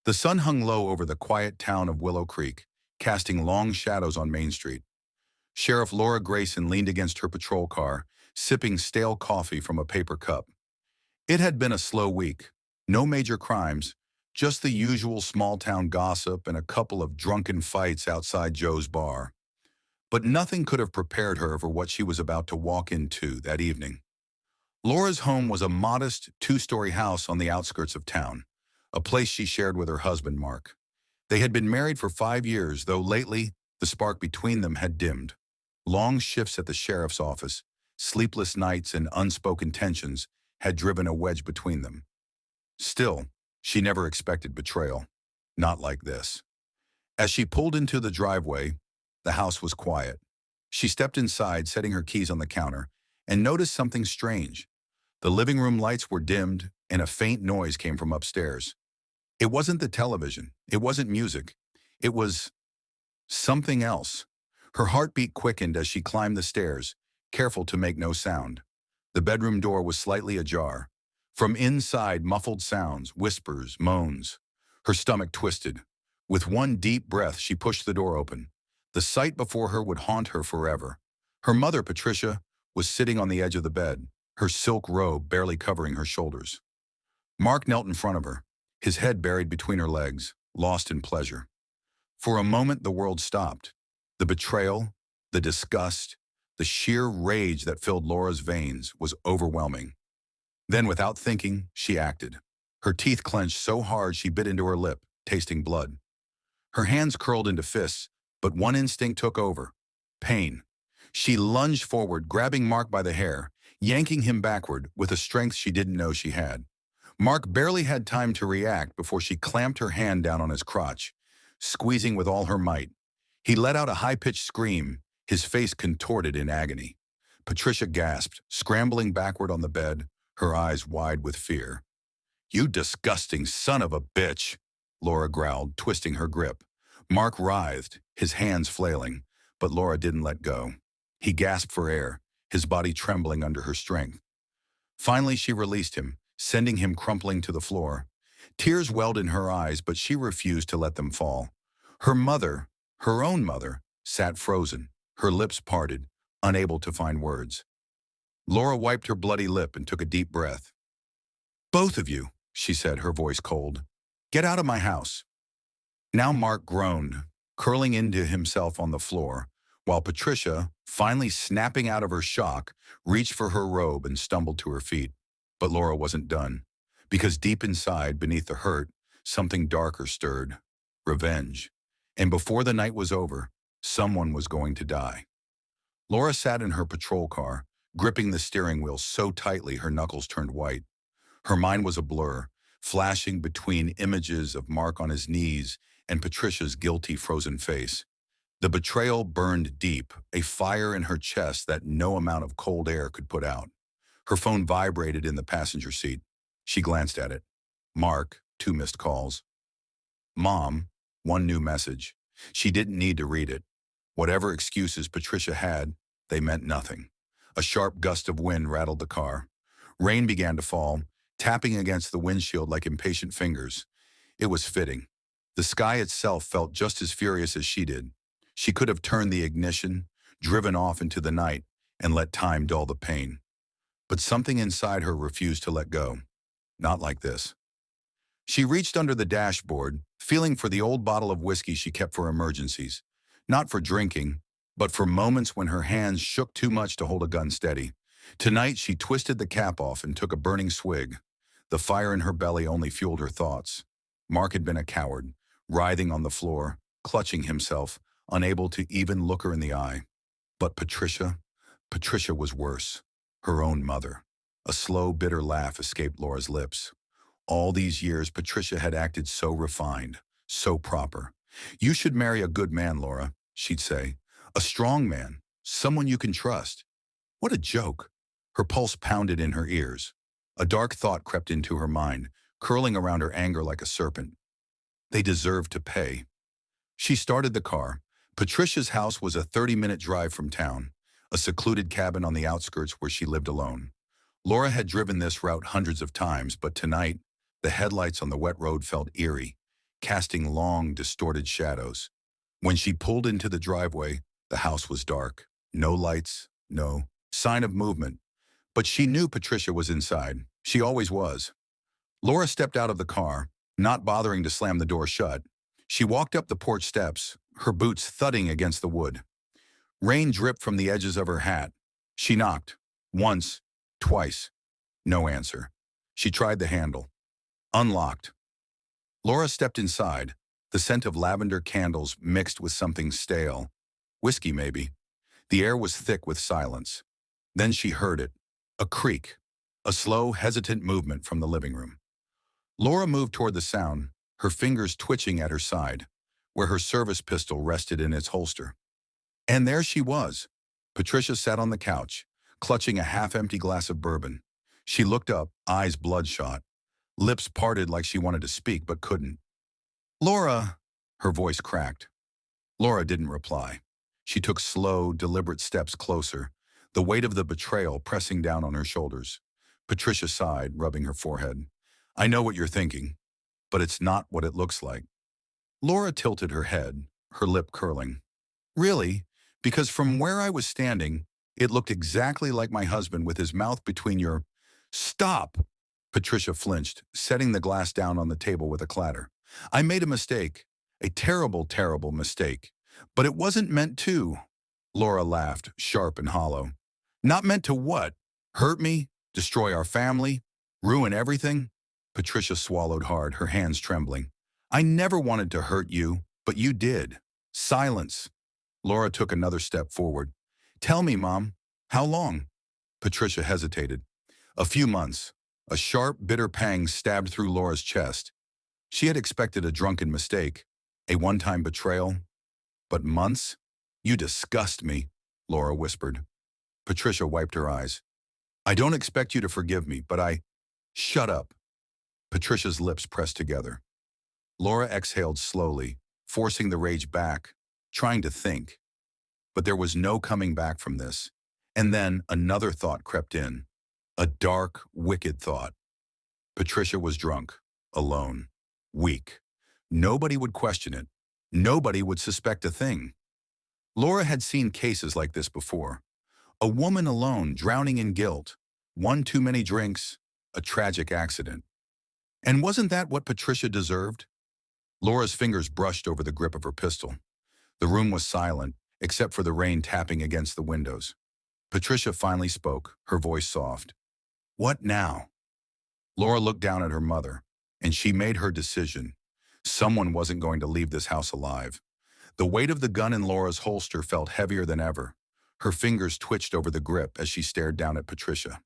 The sun hung low over the quiet town of Willow Creek, casting long shadows on Main Street. Sheriff Laura Grayson leaned against her patrol car, sipping stale coffee from a paper cup. It had been a slow week. No major crimes, just the usual small-town gossip and a couple of drunken fights outside Joe's bar. But nothing could have prepared her for what she was about to walk into that evening. Laura's home was a modest, two-story house on the outskirts of town, a place she shared with her husband, Mark. They had been married for 5 years, though lately the spark between them had dimmed. Long shifts at the sheriff's office, sleepless nights, and unspoken tensions had driven a wedge between them. Still, she never expected betrayal. Not like this. As she pulled into the driveway, the house was quiet. She stepped inside, setting her keys on the counter, and noticed something strange. The living room lights were dimmed, and a faint noise came from upstairs. It wasn't the television. It wasn't music. It was something else. Her heartbeat quickened as she climbed the stairs, careful to make no sound. The bedroom door was slightly ajar. From inside, muffled sounds, whispers, moans. Her stomach twisted. With one deep breath, she pushed the door open. The sight before her would haunt her forever. Her mother, Patricia, was sitting on the edge of the bed, her silk robe barely covering her shoulders. Mark knelt in front of her, his head buried between her legs, lost in pleasure. For a moment, the world stopped. The betrayal, the disgust, the sheer rage that filled Laura's veins was overwhelming. Then, without thinking, she acted. Her teeth clenched so hard she bit into her lip, tasting blood. Her hands curled into fists, but one instinct took over: pain. She lunged forward, grabbing Mark by the hair, yanking him backward with a strength she didn't know she had. Mark barely had time to react before she clamped her hand down on his crotch, squeezing with all her might. He let out a high-pitched scream, his face contorted in agony. Patricia gasped, scrambling backward on the bed, her eyes wide with fear. "You disgusting son of a bitch," Laura growled, twisting her grip. Mark writhed, his hands flailing, but Laura didn't let go. He gasped for air, his body trembling under her strength. Finally, she released him, sending him crumpling to the floor. Tears welled in her eyes, but she refused to let them fall. Her mother, her own mother, sat frozen, her lips parted, unable to find words. Laura wiped her bloody lip and took a deep breath. "Both of you," she said, her voice cold. "Get out of my house." Now Mark groaned, curling into himself on the floor, while Patricia, finally snapping out of her shock, reached for her robe and stumbled to her feet. But Laura wasn't done, because deep inside, beneath the hurt, something darker stirred: revenge. And before the night was over, someone was going to die. Laura sat in her patrol car, gripping the steering wheel so tightly her knuckles turned white. Her mind was a blur, flashing between images of Mark on his knees and Patricia's guilty, frozen face. The betrayal burned deep, a fire in her chest that no amount of cold air could put out. Her phone vibrated in the passenger seat. She glanced at it. Mark, 2 missed calls. Mom, 1 new message. She didn't need to read it. Whatever excuses Patricia had, they meant nothing. A sharp gust of wind rattled the car. Rain began to fall, tapping against the windshield like impatient fingers. It was fitting. The sky itself felt just as furious as she did. She could have turned the ignition, driven off into the night, and let time dull the pain. But something inside her refused to let go. Not like this. She reached under the dashboard, feeling for the old bottle of whiskey she kept for emergencies. Not for drinking, but for moments when her hands shook too much to hold a gun steady. Tonight, she twisted the cap off and took a burning swig. The fire in her belly only fueled her thoughts. Mark had been a coward, writhing on the floor, clutching himself, unable to even look her in the eye. But Patricia was worse. Her own mother. A slow, bitter laugh escaped Laura's lips. All these years, Patricia had acted so refined, so proper. "You should marry a good man, Laura," she'd say. "A strong man, someone you can trust." What a joke. Her pulse pounded in her ears. A dark thought crept into her mind, curling around her anger like a serpent. They deserved to pay. She started the car. Patricia's house was a 30-minute drive from town, a secluded cabin on the outskirts where she lived alone. Laura had driven this route hundreds of times, but tonight, the headlights on the wet road felt eerie, casting long, distorted shadows. When she pulled into the driveway, the house was dark. No lights, no sign of movement. But she knew Patricia was inside. She always was. Laura stepped out of the car, not bothering to slam the door shut. She walked up the porch steps, her boots thudding against the wood. Rain dripped from the edges of her hat. She knocked. Once, twice. No answer. She tried the handle. Unlocked. Laura stepped inside, the scent of lavender candles mixed with something stale. Whiskey, maybe. The air was thick with silence. Then she heard it. A creak. A slow, hesitant movement from the living room. Laura moved toward the sound, her fingers twitching at her side, where her service pistol rested in its holster. And there she was. Patricia sat on the couch, clutching a half-empty glass of bourbon. She looked up, eyes bloodshot, lips parted like she wanted to speak but couldn't. "Laura," her voice cracked. Laura didn't reply. She took slow, deliberate steps closer, the weight of the betrayal pressing down on her shoulders. Patricia sighed, rubbing her forehead. "I know what you're thinking, but it's not what it looks like." Laura tilted her head, her lip curling. "Really? Because from where I was standing, it looked exactly like my husband with his mouth between your—" "Stop!" Patricia flinched, setting the glass down on the table with a clatter. "I made a mistake. A terrible, terrible mistake. But it wasn't meant to." Laura laughed, sharp and hollow. "Not meant to what? Hurt me? Destroy our family? Ruin everything?" Patricia swallowed hard, her hands trembling. "I never wanted to hurt you, but you did." Silence. Laura took another step forward. "Tell me, Mom, how long?" Patricia hesitated. "A few months." A sharp, bitter pang stabbed through Laura's chest. She had expected a drunken mistake, a one-time betrayal. But months? "You disgust me," Laura whispered. Patricia wiped her eyes. "I don't expect you to forgive me, but I—" "Shut up." Patricia's lips pressed together. Laura exhaled slowly, forcing the rage back, trying to think. But there was no coming back from this. And then another thought crept in. A dark, wicked thought. Patricia was drunk, alone, weak. Nobody would question it. Nobody would suspect a thing. Laura had seen cases like this before. A woman alone, drowning in guilt. One too many drinks, a tragic accident. And wasn't that what Patricia deserved? Laura's fingers brushed over the grip of her pistol. The room was silent, except for the rain tapping against the windows. Patricia finally spoke, her voice soft. "What now?" Laura looked down at her mother, and she made her decision. Someone wasn't going to leave this house alive. The weight of the gun in Laura's holster felt heavier than ever. Her fingers twitched over the grip as she stared down at Patricia.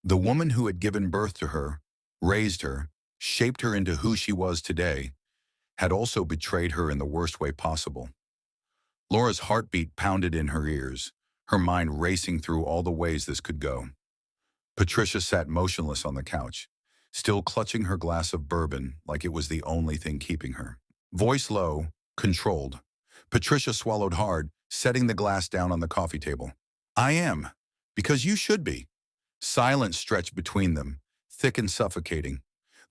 The woman who had given birth to her, raised her, shaped her into who she was today, had also betrayed her in the worst way possible. Laura's heartbeat pounded in her ears, her mind racing through all the ways this could go. Patricia sat motionless on the couch, still clutching her glass of bourbon like it was the only thing keeping her. Voice low, controlled. Patricia swallowed hard, setting the glass down on the coffee table. "I am. Because you should be." Silence stretched between them, thick and suffocating.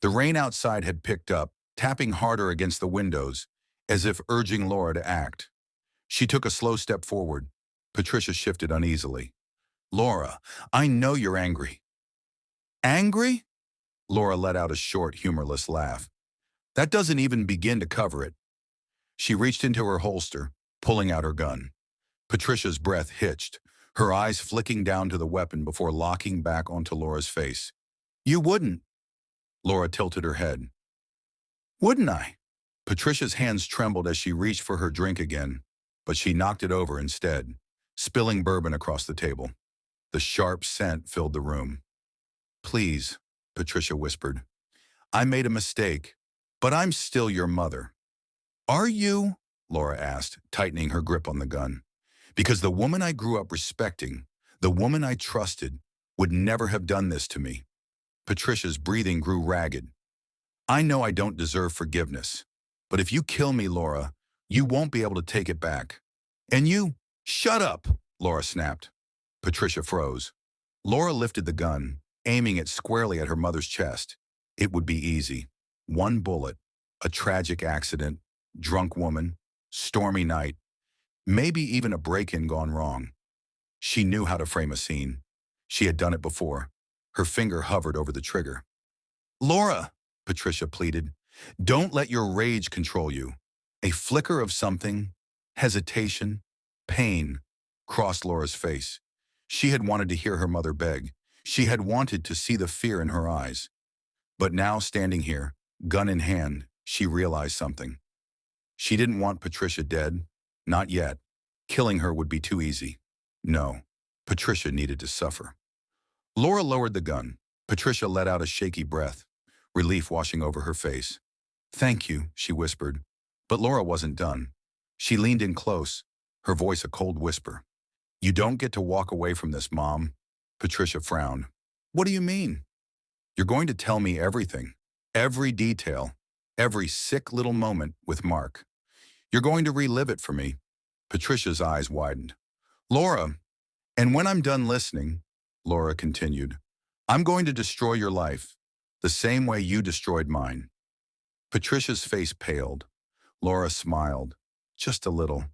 The rain outside had picked up, tapping harder against the windows, as if urging Laura to act. She took a slow step forward. Patricia shifted uneasily. "Laura, I know you're angry." "Angry?" Laura let out a short, humorless laugh. "That doesn't even begin to cover it." She reached into her holster, pulling out her gun. Patricia's breath hitched, her eyes flicking down to the weapon before locking back onto Laura's face. "You wouldn't." Laura tilted her head. "Wouldn't I?" Patricia's hands trembled as she reached for her drink again, but she knocked it over instead, spilling bourbon across the table. The sharp scent filled the room. "Please," Patricia whispered. "I made a mistake, but I'm still your mother." "Are you?" Laura asked, tightening her grip on the gun. "Because the woman I grew up respecting, the woman I trusted, would never have done this to me." Patricia's breathing grew ragged. "I know I don't deserve forgiveness, but if you kill me, Laura, you won't be able to take it back. And you—" "Shut up," Laura snapped. Patricia froze. Laura lifted the gun, aiming it squarely at her mother's chest. It would be easy. One bullet, A tragic accident, drunk woman, stormy night, maybe even a break-in gone wrong. She knew how to frame a scene. She had done it before. Her finger hovered over the trigger. "Laura," Patricia pleaded, "don't let your rage control you." A flicker of something, hesitation, pain, crossed Laura's face. She had wanted to hear her mother beg. She had wanted to see the fear in her eyes. But now, standing here, gun in hand, she realized something. She didn't want Patricia dead. Not yet. Killing her would be too easy. No, Patricia needed to suffer. Laura lowered the gun. Patricia let out a shaky breath, relief washing over her face. "Thank you," she whispered. But Laura wasn't done. She leaned in close, her voice a cold whisper. "You don't get to walk away from this, Mom." Patricia frowned. "What do you mean?" "You're going to tell me everything, every detail, every sick little moment with Mark. You're going to relive it for me." Patricia's eyes widened. "Laura, and when I'm done listening," Laura continued, "I'm going to destroy your life, the same way you destroyed mine." Patricia's face paled. Laura smiled, just a little.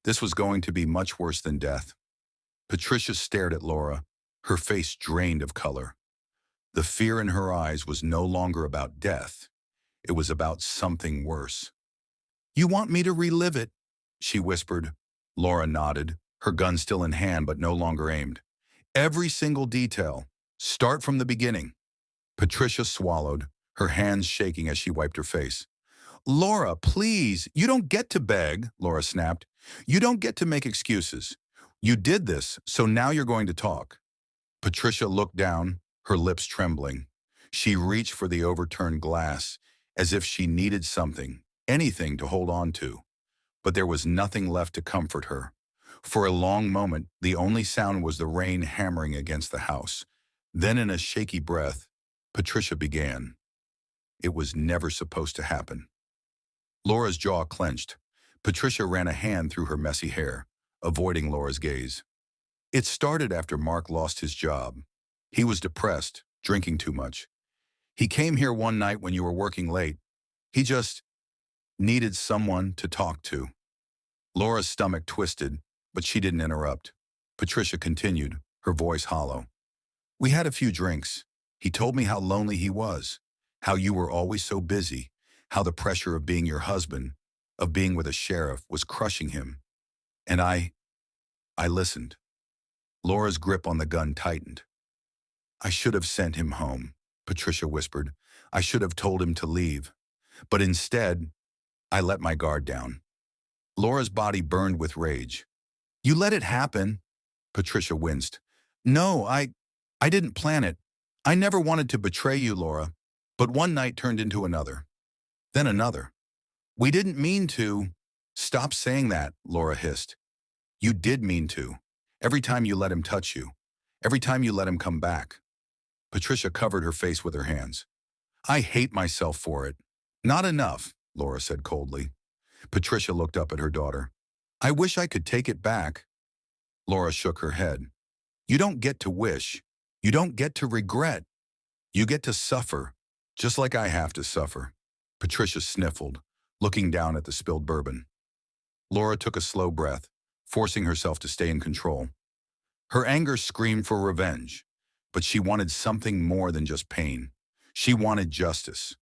This was going to be much worse than death. Patricia stared at Laura, her face drained of color. The fear in her eyes was no longer about death. It was about something worse. "You want me to relive it?" she whispered. Laura nodded, her gun still in hand but no longer aimed. "Every single detail. Start from the beginning." Patricia swallowed, her hands shaking as she wiped her face. "Laura, please, you don't get to beg," Laura snapped. "You don't get to make excuses. You did this, so now you're going to talk." Patricia looked down, her lips trembling. She reached for the overturned glass, as if she needed something, anything to hold on to. But there was nothing left to comfort her. For a long moment, the only sound was the rain hammering against the house. Then in a shaky breath, Patricia began. It was never supposed to happen. Laura's jaw clenched. Patricia ran a hand through her messy hair, avoiding Laura's gaze. "It started after Mark lost his job. He was depressed, drinking too much. He came here one night when you were working late. He just needed someone to talk to." Laura's stomach twisted, but she didn't interrupt. Patricia continued, her voice hollow. "We had a few drinks. He told me how lonely he was, how you were always so busy, how the pressure of being your husband, of being with a sheriff, was crushing him. And I listened." Laura's grip on the gun tightened. "I should have sent him home," Patricia whispered. "I should have told him to leave. But instead, I let my guard down." Laura's body burned with rage. "You let it happen?" Patricia winced. "No, I didn't plan it. I never wanted to betray you, Laura. But one night turned into another. Then another. We didn't mean to." "Stop saying that," Laura hissed. "You did mean to. Every time you let him touch you. Every time you let him come back." Patricia covered her face with her hands. "I hate myself for it." "Not enough," Laura said coldly. Patricia looked up at her daughter. "I wish I could take it back." Laura shook her head. "You don't get to wish. You don't get to regret. You get to suffer, just like I have to suffer." Patricia sniffled, looking down at the spilled bourbon. Laura took a slow breath, forcing herself to stay in control. Her anger screamed for revenge, but she wanted something more than just pain. She wanted justice.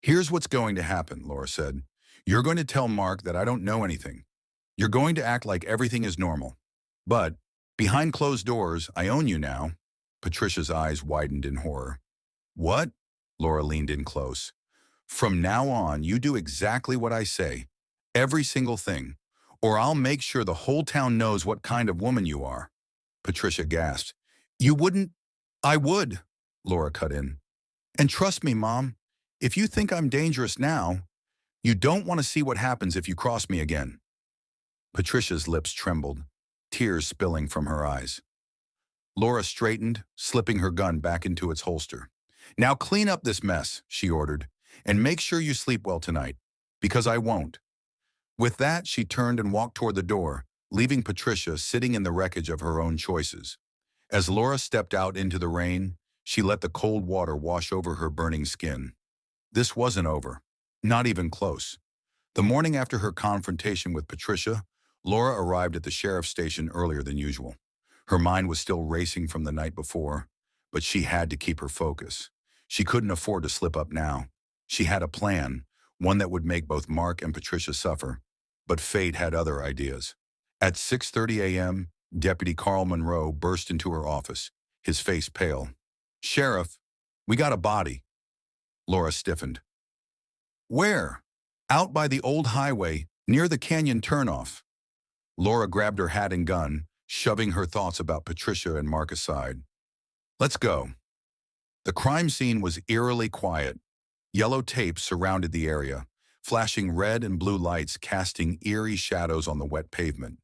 "Here's what's going to happen," Laura said. "You're going to tell Mark that I don't know anything. You're going to act like everything is normal. But behind closed doors, I own you now." Patricia's eyes widened in horror. "What?" Laura leaned in close. "From now on, you do exactly what I say. Every single thing. Or I'll make sure the whole town knows what kind of woman you are." Patricia gasped. "You wouldn't—" "I would," Laura cut in. "And trust me, Mom, if you think I'm dangerous now, you don't want to see what happens if you cross me again." Patricia's lips trembled, tears spilling from her eyes. Laura straightened, slipping her gun back into its holster. "Now clean up this mess," she ordered, "and make sure you sleep well tonight, because I won't." With that, she turned and walked toward the door, leaving Patricia sitting in the wreckage of her own choices. As Laura stepped out into the rain, she let the cold water wash over her burning skin. This wasn't over. Not even close. The morning after her confrontation with Patricia, Laura arrived at the sheriff's station earlier than usual. Her mind was still racing from the night before, but she had to keep her focus. She couldn't afford to slip up now. She had a plan, one that would make both Mark and Patricia suffer, but fate had other ideas. At 6:30 a.m., Deputy Carl Monroe burst into her office, his face pale. "Sheriff, we got a body." Laura stiffened. "Where?" "Out by the old highway, near the canyon turnoff." Laura grabbed her hat and gun, shoving her thoughts about Patricia and Mark aside. "Let's go." The crime scene was eerily quiet. Yellow tape surrounded the area, flashing red and blue lights casting eerie shadows on the wet pavement.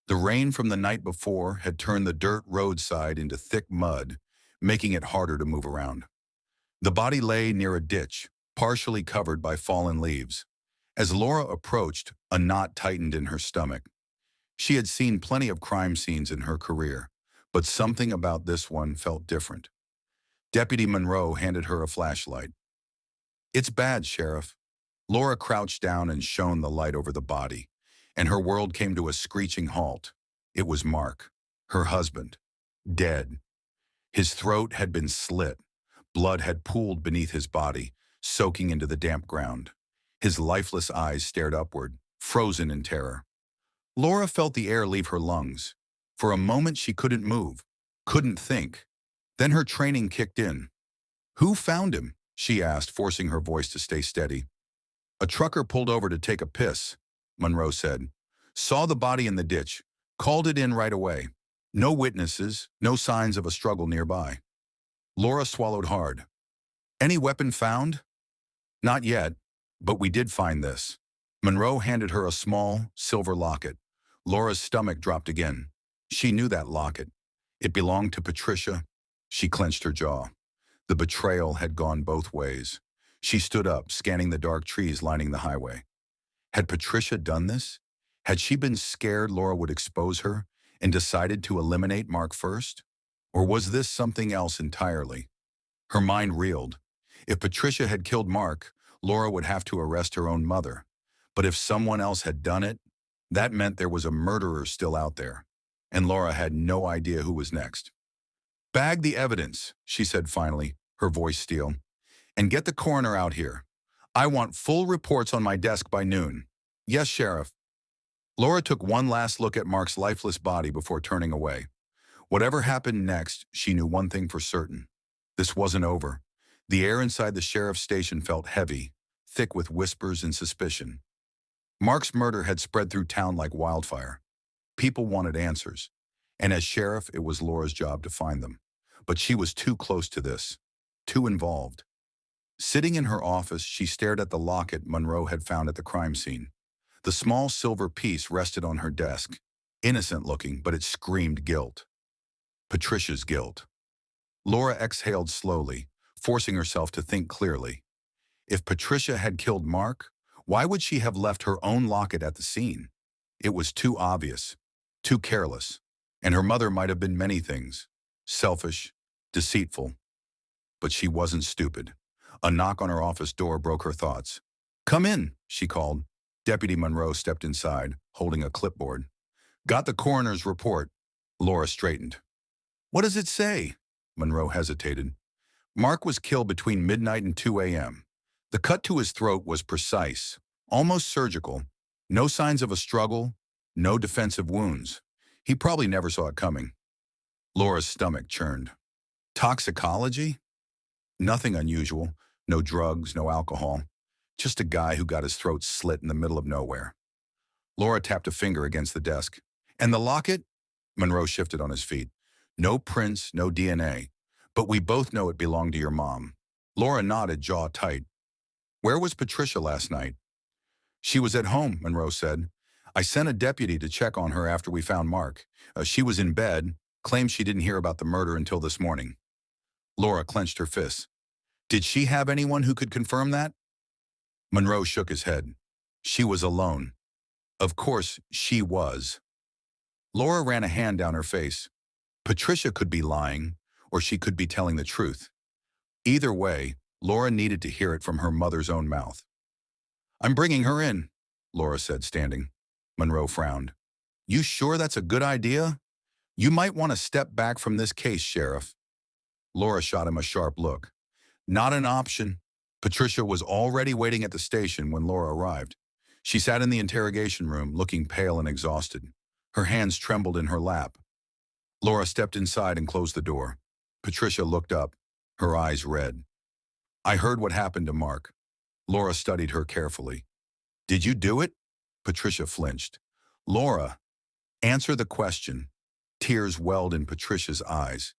The rain from the night before had turned the dirt roadside into thick mud, making it harder to move around. The body lay near a ditch, partially covered by fallen leaves. As Laura approached, a knot tightened in her stomach. She had seen plenty of crime scenes in her career, but something about this one felt different. Deputy Monroe handed her a flashlight. "It's bad, Sheriff." Laura crouched down and shone the light over the body, and her world came to a screeching halt. It was Mark, her husband, dead. His throat had been slit. Blood had pooled beneath his body, soaking into the damp ground. His lifeless eyes stared upward, frozen in terror. Laura felt the air leave her lungs. For a moment she couldn't move, couldn't think. Then her training kicked in. "Who found him?" she asked, forcing her voice to stay steady. "A trucker pulled over to take a piss," Monroe said. "Saw the body in the ditch, called it in right away. No witnesses, no signs of a struggle nearby." Laura swallowed hard. "Any weapon found?" "Not yet, but we did find this." Monroe handed her a small, silver locket. Laura's stomach dropped again. She knew that locket. It belonged to Patricia. She clenched her jaw. The betrayal had gone both ways. She stood up, scanning the dark trees lining the highway. Had Patricia done this? Had she been scared Laura would expose her and decided to eliminate Mark first? Or was this something else entirely? Her mind reeled. If Patricia had killed Mark, Laura would have to arrest her own mother. But if someone else had done it, that meant there was a murderer still out there. And Laura had no idea who was next. "Bag the evidence," she said finally, her voice steel. "And get the coroner out here. I want full reports on my desk by noon." "Yes, Sheriff." Laura took one last look at Mark's lifeless body before turning away. Whatever happened next, she knew one thing for certain. This wasn't over. The air inside the sheriff's station felt heavy, thick with whispers and suspicion. Mark's murder had spread through town like wildfire. People wanted answers, and as sheriff, it was Laura's job to find them. But she was too close to this, too involved. Sitting in her office, she stared at the locket Monroe had found at the crime scene. The small silver piece rested on her desk, innocent looking, but it screamed guilt. Patricia's guilt. Laura exhaled slowly, forcing herself to think clearly. If Patricia had killed Mark, why would she have left her own locket at the scene? It was too obvious, too careless, and her mother might have been many things. Selfish, deceitful. But she wasn't stupid. A knock on her office door broke her thoughts. "Come in," she called. Deputy Monroe stepped inside, holding a clipboard. "Got the coroner's report." Laura straightened. "What does it say?" Monroe hesitated. "Mark was killed between midnight and 2 a.m. The cut to his throat was precise, almost surgical. No signs of a struggle, no defensive wounds. He probably never saw it coming." Laura's stomach churned. Toxicology? Nothing unusual. No drugs, no alcohol. Just a guy who got his throat slit in the middle of nowhere. Laura tapped a finger against the desk. "And the locket?" Monroe shifted on his feet. "No prints, no DNA. But we both know it belonged to your mom." Laura nodded, jaw tight. "Where was Patricia last night?" "She was at home," Monroe said. "I sent a deputy to check on her after we found Mark. She was in bed, claims she didn't hear about the murder until this morning." Laura clenched her fists. "Did she have anyone who could confirm that?" Monroe shook his head. "She was alone." Of course, she was. Laura ran a hand down her face. Patricia could be lying, or she could be telling the truth. Either way, Laura needed to hear it from her mother's own mouth. I'm bringing her in, Laura said, standing. Monroe frowned. You sure that's a good idea? You might want to step back from this case, Sheriff. Laura shot him a sharp look. Not an option. Patricia was already waiting at the station when Laura arrived. She sat in the interrogation room, looking pale and exhausted. Her hands trembled in her lap. Laura stepped inside and closed the door. Patricia looked up, her eyes red. I heard what happened to Mark. Laura studied her carefully. Did you do it? Patricia flinched. Laura, answer the question. Tears welled in Patricia's eyes.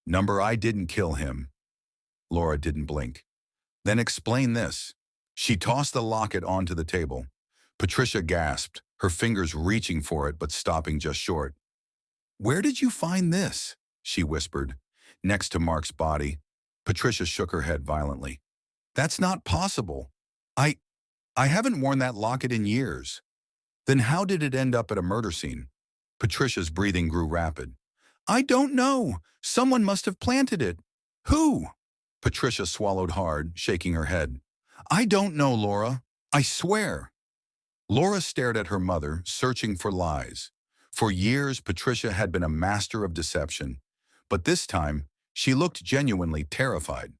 Number, I didn't kill him. Laura didn't blink. Then explain this. She tossed the locket onto the table. Patricia gasped, her fingers reaching for it but stopping just short. Where did you find this? She whispered. Next to Mark's body. Patricia shook her head violently. That's not possible. I haven't worn that locket in years. Then how did it end up at a murder scene? Patricia's breathing grew rapid. I don't know. Someone must have planted it. Who? Patricia swallowed hard, shaking her head. I don't know, Laura. I swear. Laura stared at her mother, searching for lies. For years, Patricia had been a master of deception. But this time, she looked genuinely terrified.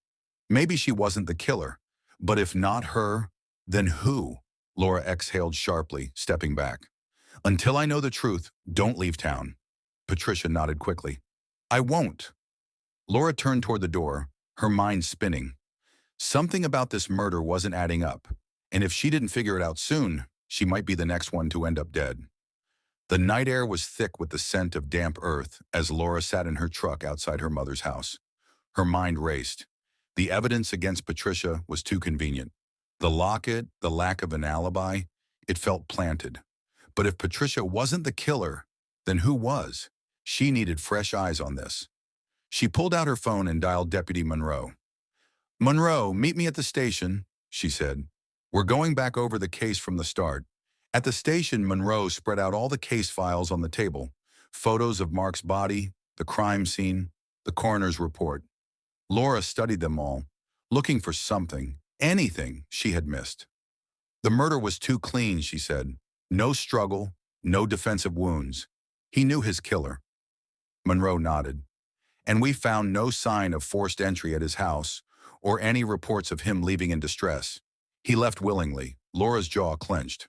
Maybe she wasn't the killer. But if not her, then who? Laura exhaled sharply, stepping back. Until I know the truth, don't leave town. Patricia nodded quickly. I won't. Laura turned toward the door, her mind spinning. Something about this murder wasn't adding up, and if she didn't figure it out soon, she might be the next one to end up dead. The night air was thick with the scent of damp earth as Laura sat in her truck outside her mother's house. Her mind raced. The evidence against Patricia was too convenient. The locket, the lack of an alibi, it felt planted. But if Patricia wasn't the killer, then who was? She needed fresh eyes on this. She pulled out her phone and dialed Deputy Monroe. Monroe, meet me at the station, she said. We're going back over the case from the start. At the station, Monroe spread out all the case files on the table. Photos of Mark's body, the crime scene, the coroner's report. Laura studied them all, looking for something, anything she had missed. The murder was too clean, she said. No struggle, no defensive wounds. He knew his killer. Monroe nodded. And we found no sign of forced entry at his house or any reports of him leaving in distress. He left willingly. Laura's jaw clenched.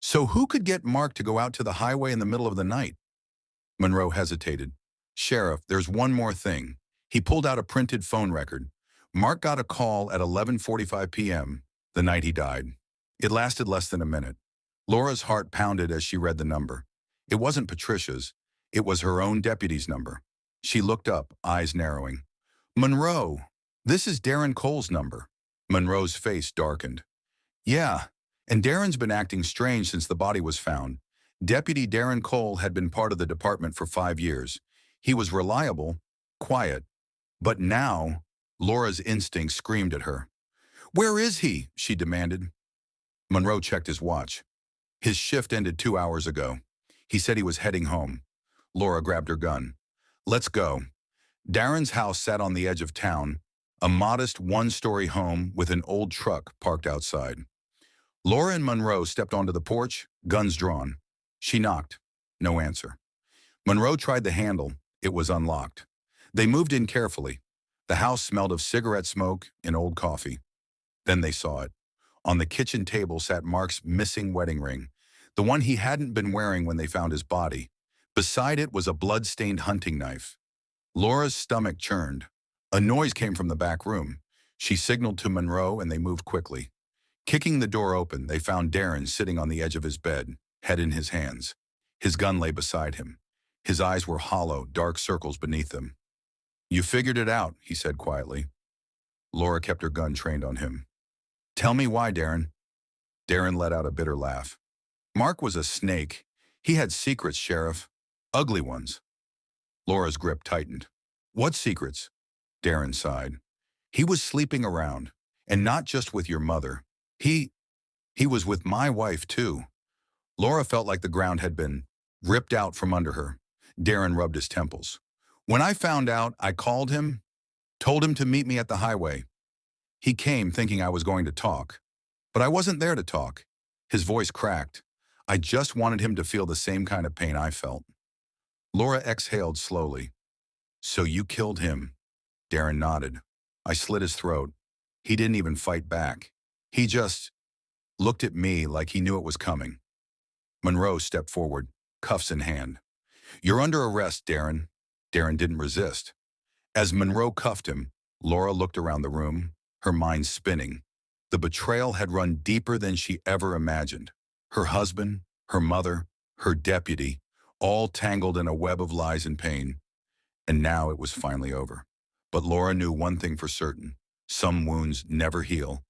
So who could get Mark to go out to the highway in the middle of the night? Monroe hesitated. Sheriff, there's one more thing. He pulled out a printed phone record. Mark got a call at 11:45 p.m. the night he died. It lasted less than a minute. Laura's heart pounded as she read the number. It wasn't Patricia's. It was her own deputy's number. She looked up, eyes narrowing. Monroe, this is Darren Cole's number. Monroe's face darkened. Yeah, and Darren's been acting strange since the body was found. Deputy Darren Cole had been part of the department for 5 years. He was reliable, quiet. But now, Laura's instinct screamed at her. Where is he? She demanded. Monroe checked his watch. His shift ended 2 hours ago. He said he was heading home. Laura grabbed her gun. Let's go. Darren's house sat on the edge of town, a modest one-story home with an old truck parked outside. Laura and Monroe stepped onto the porch, guns drawn. She knocked. No answer. Monroe tried the handle. It was unlocked. They moved in carefully. The house smelled of cigarette smoke and old coffee. Then they saw it. On the kitchen table sat Mark's missing wedding ring, the one he hadn't been wearing when they found his body. Beside it was a blood-stained hunting knife. Laura's stomach churned. A noise came from the back room. She signaled to Monroe and they moved quickly. Kicking the door open, they found Darren sitting on the edge of his bed, head in his hands. His gun lay beside him. His eyes were hollow, dark circles beneath them. You figured it out, he said quietly. Laura kept her gun trained on him. Tell me why, Darren. Darren let out a bitter laugh. Mark was a snake. He had secrets, Sheriff. Ugly ones. Laura's grip tightened. What secrets? Darren sighed. He was sleeping around, and not just with your mother. He was with my wife, too. Laura felt like the ground had been ripped out from under her. Darren rubbed his temples. When I found out, I called him, told him to meet me at the highway. He came thinking I was going to talk. But I wasn't there to talk. His voice cracked. I just wanted him to feel the same kind of pain I felt. Laura exhaled slowly. So you killed him? Darren nodded. I slit his throat. He didn't even fight back. He just looked at me like he knew it was coming. Monroe stepped forward, cuffs in hand. You're under arrest, Darren. Darren didn't resist. As Monroe cuffed him, Laura looked around the room, her mind spinning. The betrayal had run deeper than she ever imagined. Her husband, her mother, her deputy, all tangled in a web of lies and pain. And now it was finally over. But Laura knew one thing for certain. Some wounds never heal,